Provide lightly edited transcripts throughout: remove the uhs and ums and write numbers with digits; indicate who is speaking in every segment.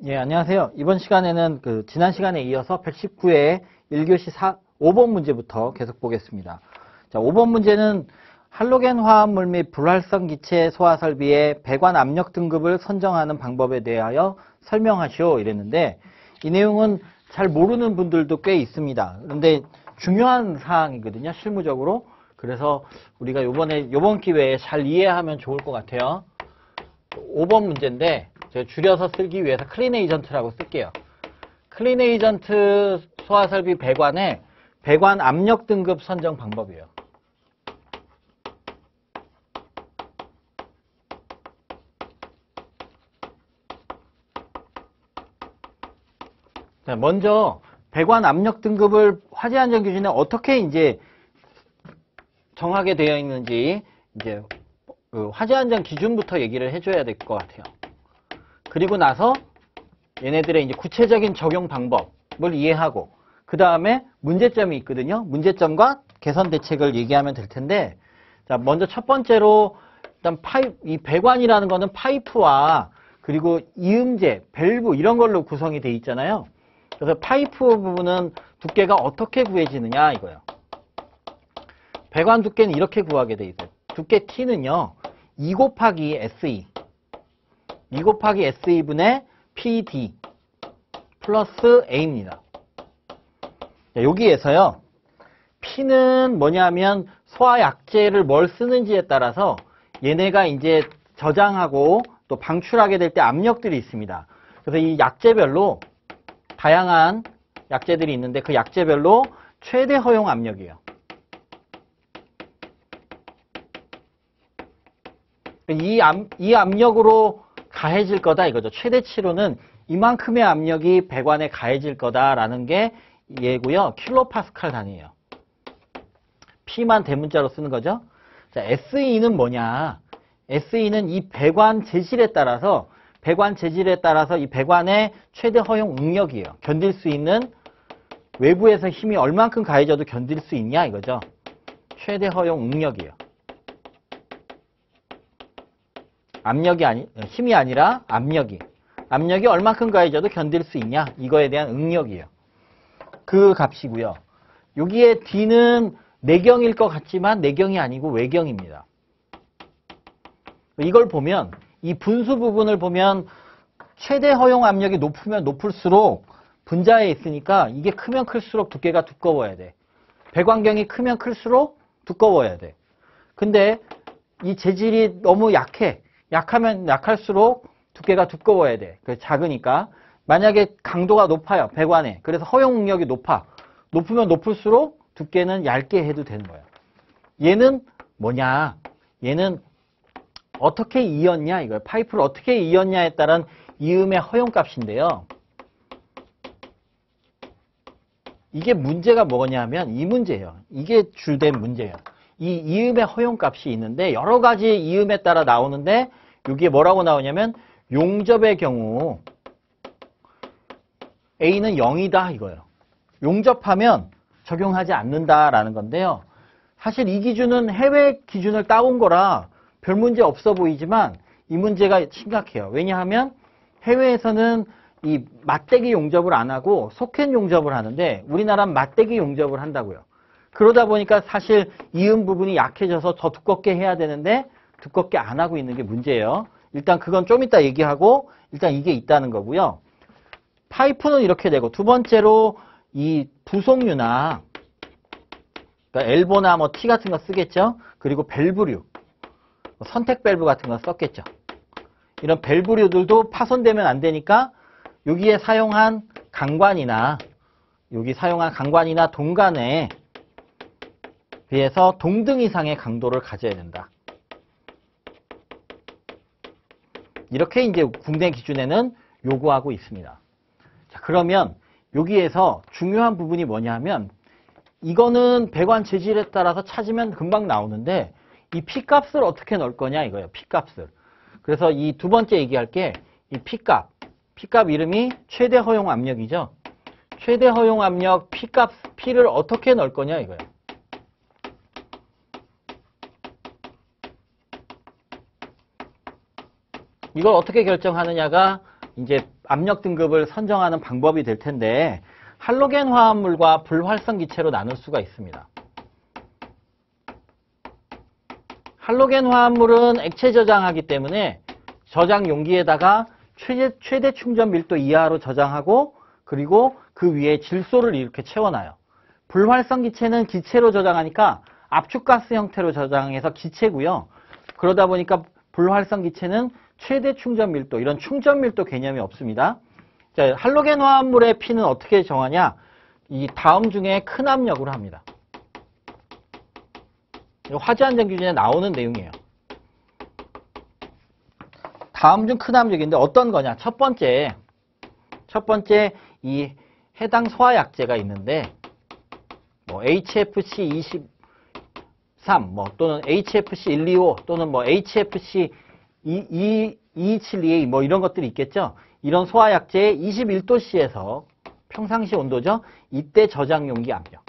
Speaker 1: 예, 안녕하세요. 이번 시간에는 지난 시간에 이어서 119회 1교시 5번 문제부터 계속 보겠습니다. 자, 5번 문제는 할로겐 화합물 및 불활성 기체 소화 설비의 배관 압력 등급을 선정하는 방법에 대하여 설명하시오 이랬는데, 이 내용은 잘 모르는 분들도 꽤 있습니다. 그런데 중요한 사항이거든요, 실무적으로. 그래서 우리가 요번 기회에 잘 이해하면 좋을 것 같아요. 5번 문제인데 제가 줄여서 쓰기 위해서 클린 에이전트라고 쓸게요. 클린 에이전트 소화설비 배관의 배관 압력 등급 선정 방법이에요. 자, 먼저 배관 압력 등급을 화재 안전 기준에 어떻게 이제 정하게 되어 있는지 이제 화재 안전 기준부터 얘기를 해줘야 될 것 같아요. 그리고 나서 얘네들의 이제 구체적인 적용 방법을 이해하고, 그 다음에 문제점이 있거든요. 문제점과 개선 대책을 얘기하면 될 텐데, 자, 먼저 첫 번째로 일단 이 배관이라는 거는 파이프와 그리고 이음제, 밸브 이런 걸로 구성이 돼 있잖아요. 그래서 파이프 부분은 두께가 어떻게 구해지느냐 이거예요. 배관 두께는 이렇게 구하게 돼 있어요. 두께 T는요, 2 곱하기 SE 2 곱하기 SE분의 PD 플러스 A입니다. 여기에서요, P는 뭐냐면 소화약제를 뭘 쓰는지에 따라서 얘네가 이제 저장하고 또 방출하게 될 때 압력들이 있습니다. 그래서 이 약제별로 다양한 약제들이 있는데 그 약제별로 최대 허용 압력이에요. 이 압력으로 가해질 거다 이거죠. 최대치로는 이만큼의 압력이 배관에 가해질 거다라는 게 얘고요. 킬로파스칼 단위예요. P만 대문자로 쓰는 거죠. 자, SE는 뭐냐? SE는 이 배관 재질에 따라서 이 배관의 최대 허용 응력이에요. 견딜 수 있는, 외부에서 힘이 얼만큼 가해져도 견딜 수 있냐 이거죠. 최대 허용 응력이에요. 힘이 아니라 압력이 얼만큼 가해져도 견딜 수 있냐, 이거에 대한 응력이에요. 그 값이고요. 여기에 D는 내경일 것 같지만 내경이 아니고 외경입니다. 이걸 보면, 이 분수 부분을 보면 최대 허용 압력이 높으면 높을수록 분자에 있으니까 이게 크면 클수록 두께가 두꺼워야 돼. 배관경이 크면 클수록 두꺼워야 돼. 근데 이 재질이 너무 약하면 약할수록 두께가 두꺼워야 돼. 작으니까. 만약에 강도가 높아요, 배관에. 그래서 허용 응력이 높으면 높을수록 두께는 얇게 해도 되는 거예요. 얘는 뭐냐? 얘는 어떻게 이었냐 이거예요. 파이프를 어떻게 이었냐에 따른 이음의 허용값인데요. 이게 문제가 뭐냐면 이 문제예요. 이게 주된 문제예요. 이 이음의 허용값이 있는데 여러 가지 이음에 따라 나오는데, 여기에 뭐라고 나오냐면 용접의 경우 A는 0이다 이거예요. 용접하면 적용하지 않는다라는 건데요. 사실 이 기준은 해외 기준을 따온 거라 별 문제 없어 보이지만 이 문제가 심각해요. 왜냐하면 해외에서는 이 맞대기 용접을 안 하고 소켓 용접을 하는데 우리나라는 맞대기 용접을 한다고요. 그러다 보니까 사실 이음 부분이 약해져서 더 두껍게 해야 되는데 두껍게 안 하고 있는 게 문제예요. 일단 그건 좀 이따 얘기하고, 일단 이게 있다는 거고요. 파이프는 이렇게 되고, 두 번째로 이 부속유나, 그러니까 엘보나 뭐 T 같은 거 쓰겠죠. 그리고 밸브류, 선택 밸브 같은 거 썼겠죠. 이런 밸브류들도 파손되면 안 되니까 여기에 사용한 강관이나 동관에 비해서 동등 이상의 강도를 가져야 된다. 이렇게 이제 국내 기준에는 요구하고 있습니다. 자, 그러면 여기에서 중요한 부분이 뭐냐면, 이거는 배관 재질에 따라서 찾으면 금방 나오는데 이 P값을 어떻게 넣을 거냐 이거예요. P값을. 그래서 이 두 번째 얘기할 게 이 P값 이름이 최대 허용 압력이죠. 최대 허용 압력 P를 어떻게 넣을 거냐 이거예요. 이걸 어떻게 결정하느냐가 이제 압력 등급을 선정하는 방법이 될 텐데 할로겐 화합물과 불활성 기체로 나눌 수가 있습니다. 할로겐 화합물은 액체 저장하기 때문에 저장 용기에다가 최대 충전 밀도 이하로 저장하고 그리고 그 위에 질소를 이렇게 채워놔요. 불활성 기체는 기체로 저장하니까 압축가스 형태로 저장해서 기체고요. 그러다 보니까 불활성 기체는 최대 충전 밀도, 이런 충전 밀도 개념이 없습니다. 자, 할로겐 화합물의 P는 어떻게 정하냐? 이 다음 중에 큰 압력으로 합니다. 화재안전 기준에 나오는 내용이에요. 다음 중 큰 압력인데 어떤 거냐? 첫 번째 이 해당 소화약제가 있는데 뭐 HFC 23 뭐 또는 HFC 125 또는 뭐 HFC 2272A 뭐 이런 것들이 있겠죠. 이런 소화약제의 21도씨에서 평상시 온도죠. 이때 저장 용기 압력.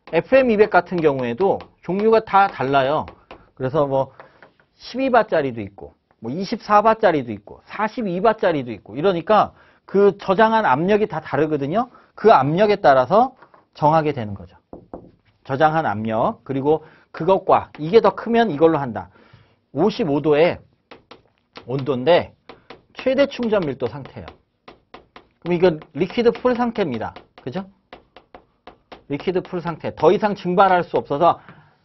Speaker 1: FM200 같은 경우에도 종류가 다 달라요. 그래서 뭐 12바짜리도 있고 뭐 24바짜리도 있고 42바짜리도 있고 이러니까 그 저장한 압력이 다 다르거든요. 그 압력에 따라서 정하게 되는 거죠. 저장한 압력 그리고 그것과 이게 더 크면 이걸로 한다. 55도의 온도인데 최대 충전 밀도 상태예요. 그럼 이건 리퀴드 풀 상태입니다. 그죠? 리퀴드 풀 상태. 더 이상 증발할 수 없어서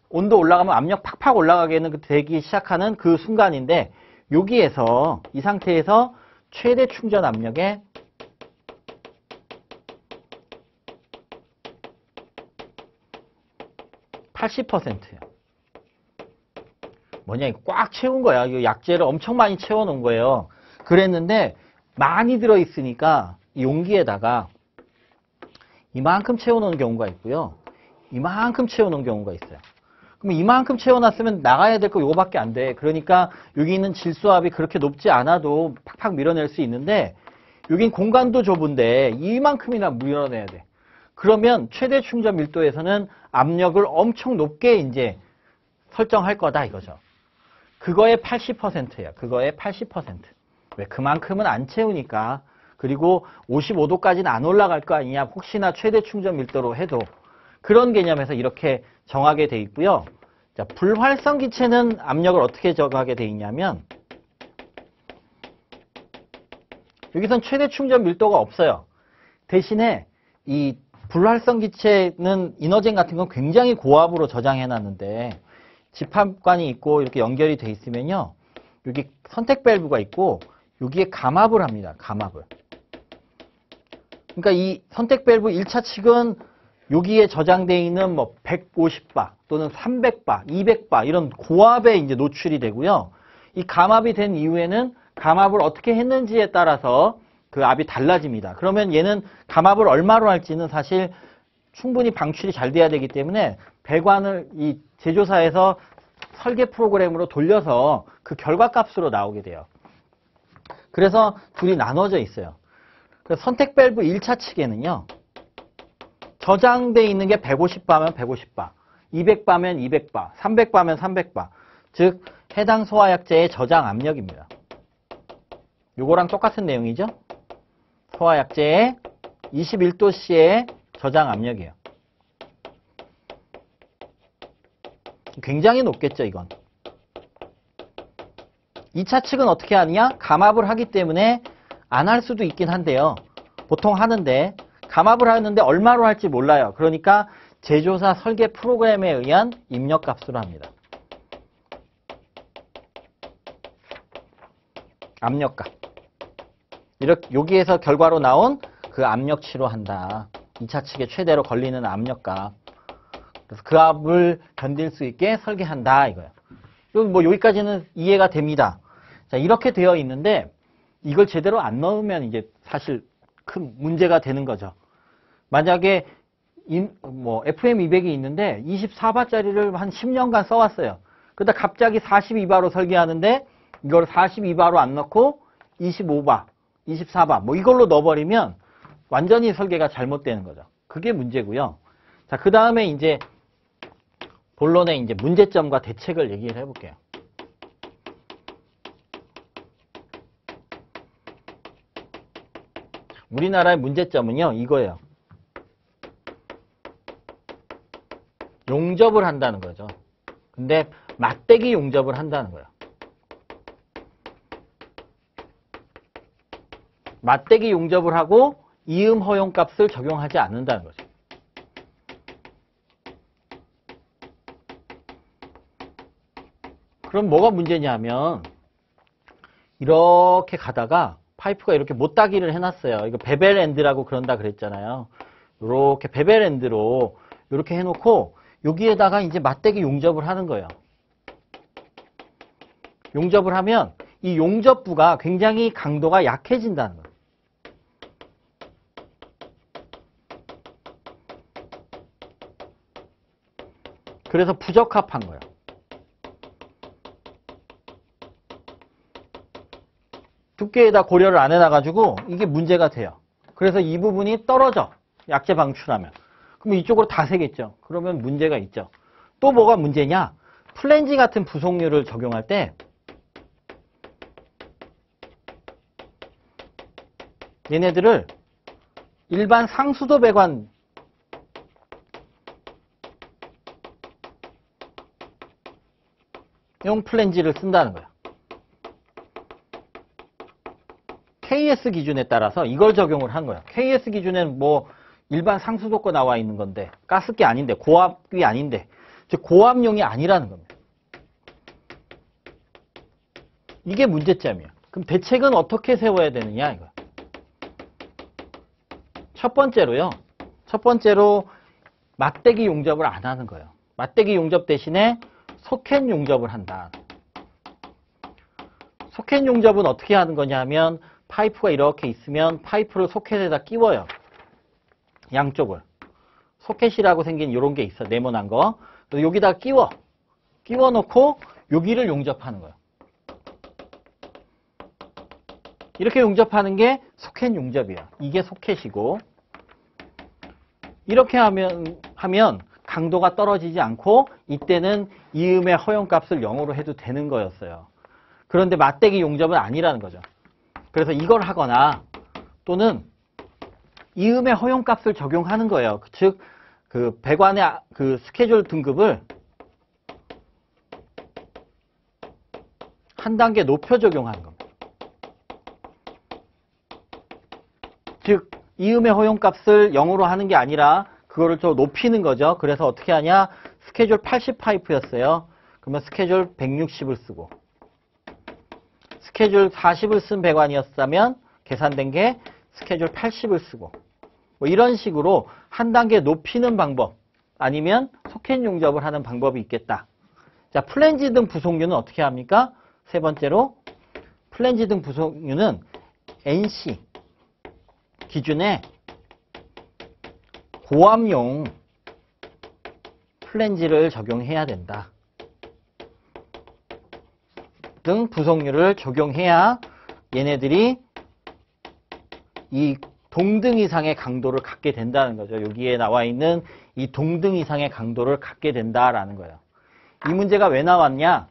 Speaker 1: 온도 올라가면 압력 팍팍 올라가게 되기 시작하는 그 순간인데 여기에서 이 상태에서 최대 충전 압력의 80%예요. 뭐냐, 이거 꽉 채운 거야. 이거 약재를 엄청 많이 채워 놓은 거예요. 그랬는데 많이 들어있으니까 용기에다가 이만큼 채워놓은 경우가 있고요. 이만큼 채워놓은 경우가 있어요. 그럼 이만큼 채워놨으면 나가야 될 거 이거밖에 안 돼. 그러니까 여기 있는 질소압이 그렇게 높지 않아도 팍팍 밀어낼 수 있는데 여긴 공간도 좁은데 이만큼이나 밀어내야 돼. 그러면 최대 충전 밀도에서는 압력을 엄청 높게 이제 설정할 거다 이거죠. 그거의 80%예요. 그거의 80%. 왜? 그만큼은 안 채우니까. 그리고 55도까지는 안 올라갈 거 아니냐. 혹시나 최대 충전 밀도로 해도. 그런 개념에서 이렇게 정하게 돼 있고요. 자, 불활성 기체는 압력을 어떻게 정하게 돼 있냐면 여기선 최대 충전 밀도가 없어요. 대신에 이 불활성 기체는 이너젠 같은 건 굉장히 고압으로 저장해 놨는데 집합관이 있고 이렇게 연결이 돼 있으면요. 여기 선택 밸브가 있고 여기에 감압을 합니다. 감압을. 그러니까 이 선택 밸브 1차 측은 여기에 저장되어 있는 뭐 150바 또는 300바, 200바 이런 고압에 이제 노출이 되고요. 이 감압이 된 이후에는 감압을 어떻게 했는지에 따라서 그 압이 달라집니다. 그러면 얘는 감압을 얼마로 할지는 사실 충분히 방출이 잘 돼야 되기 때문에 배관을 이 제조사에서 설계 프로그램으로 돌려서 그 결과값으로 나오게 돼요. 그래서 둘이 나눠져 있어요. 그래서 선택 밸브 1차 측에는요. 저장되어 있는 게 150바면 150바, 200바면 200바, 300바면 300바. 즉 해당 소화약제의 저장 압력입니다. 요거랑 똑같은 내용이죠. 소화약제의 21도씨의 저장 압력이에요. 굉장히 높겠죠, 이건. 2차 측은 어떻게 하느냐? 감압을 하기 때문에 안 할 수도 있긴 한데요. 보통 하는데 감압을 하는데 얼마로 할지 몰라요. 그러니까 제조사 설계 프로그램에 의한 입력값으로 합니다. 압력값. 이렇게 여기에서 결과로 나온 그 압력치로 한다. 2차 측에 최대로 걸리는 압력값. 그래서 그 압을 견딜 수 있게 설계한다 이거예요. 뭐 여기까지는 이해가 됩니다. 자, 이렇게 되어 있는데 이걸 제대로 안 넣으면 이제 사실 큰 문제가 되는 거죠. 만약에 뭐 FM200이 있는데 24바짜리를 한 10년간 써왔어요. 그러다 갑자기 42바로 설계하는데 이걸 42바로 안 넣고 25바, 24바 뭐 이걸로 넣어버리면 완전히 설계가 잘못되는 거죠. 그게 문제고요. 자, 그 다음에 이제 본론의 이제 문제점과 대책을 얘기를 해볼게요. 우리나라의 문제점은요, 이거예요. 용접을 한다는 거죠. 근데 맞대기 용접을 한다는 거예요. 맞대기 용접을 하고 이음 허용값을 적용하지 않는다는 거죠. 그럼 뭐가 문제냐 하면 이렇게 가다가 파이프가 이렇게 못따기를 해놨어요. 이거 베벨엔드라고 그런다 그랬잖아요. 이렇게 베벨엔드로 이렇게 해놓고 여기에다가 이제 맞대기 용접을 하는 거예요. 용접을 하면 이 용접부가 굉장히 강도가 약해진다는 거예요. 그래서 부적합한 거예요. 두께에다 고려를 안 해놔가지고 이게 문제가 돼요. 그래서 이 부분이 떨어져. 약재 방출하면. 그럼 이쪽으로 다 새겠죠. 그러면 문제가 있죠. 또 뭐가 문제냐? 플랜지 같은 부속률을 적용할 때 얘네들을 일반 상수도 배관 용 플랜지를 쓴다는 거야. KS 기준에 따라서 이걸 적용을 한 거야. KS 기준에는 뭐 일반 상수도 거 나와 있는 건데 가스기 아닌데 고압이 아닌데 즉 고압용이 아니라는 겁니다. 이게 문제점이야. 그럼 대책은 어떻게 세워야 되느냐 이거. 첫 번째로 맞대기 용접을 안 하는 거예요. 맞대기 용접 대신에 소켓 용접을 한다. 소켓 용접은 어떻게 하는 거냐 하면 파이프가 이렇게 있으면 파이프를 소켓에다 끼워요. 양쪽을. 소켓이라고 생긴 이런 게 있어. 네모난 거. 여기다 끼워놓고 여기를 용접하는 거예요. 이렇게 용접하는 게 소켓 용접이야. 이게 소켓이고 이렇게 하면 강도가 떨어지지 않고 이때는 이음의 허용값을 0으로 해도 되는 거였어요. 그런데 맞대기 용접은 아니라는 거죠. 그래서 이걸 하거나 또는 이음의 허용값을 적용하는 거예요. 즉, 그 배관의 그 스케줄 등급을 한 단계 높여 적용하는 겁니다. 즉, 이음의 허용값을 0으로 하는 게 아니라 그거를 좀 높이는 거죠. 그래서 어떻게 하냐? 스케줄 80 파이프였어요. 그러면 스케줄 160을 쓰고 스케줄 40을 쓴 배관이었다면 계산된 게 스케줄 80을 쓰고 뭐 이런 식으로 한 단계 높이는 방법 아니면 소켓 용접을 하는 방법이 있겠다. 자, 플랜지 등 부속류는 어떻게 합니까? 세 번째로 플랜지 등 부속류는 NC 기준에 고압용 플랜지를 적용해야 된다. 등 부속률을 적용해야 얘네들이 이 동등 이상의 강도를 갖게 된다는 거죠. 여기에 나와 있는 이 동등 이상의 강도를 갖게 된다라는 거예요. 이 문제가 왜 나왔냐?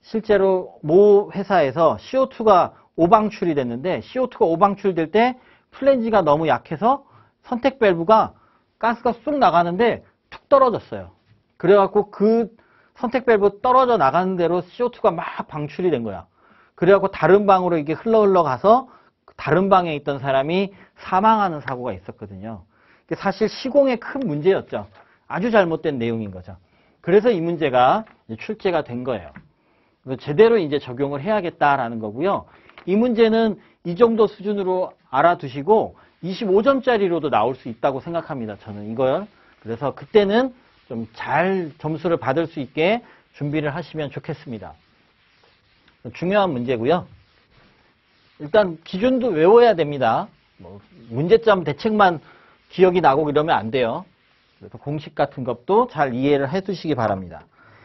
Speaker 1: 실제로 모 회사에서 CO2가 오방출이 됐는데 CO2가 오방출될 때 플랜지가 너무 약해서 선택 밸브가 가스가 쑥 나가는데 툭 떨어졌어요. 그래갖고 그 선택 밸브 떨어져 나가는 대로 CO2가 막 방출이 된 거야. 그래갖고 다른 방으로 이게 흘러가서 다른 방에 있던 사람이 사망하는 사고가 있었거든요. 사실 시공의 큰 문제였죠. 아주 잘못된 내용인 거죠. 그래서 이 문제가 출제가 된 거예요. 제대로 이제 적용을 해야겠다라는 거고요. 이 문제는 이 정도 수준으로 알아두시고 25점짜리로도 나올 수 있다고 생각합니다. 저는 이걸. 그래서 그때는 좀 잘 점수를 받을 수 있게 준비를 하시면 좋겠습니다. 중요한 문제고요. 일단 기준도 외워야 됩니다. 뭐 문제점 대책만 기억이 나고 이러면 안 돼요. 그래서 공식 같은 것도 잘 이해를 해 두시기 바랍니다.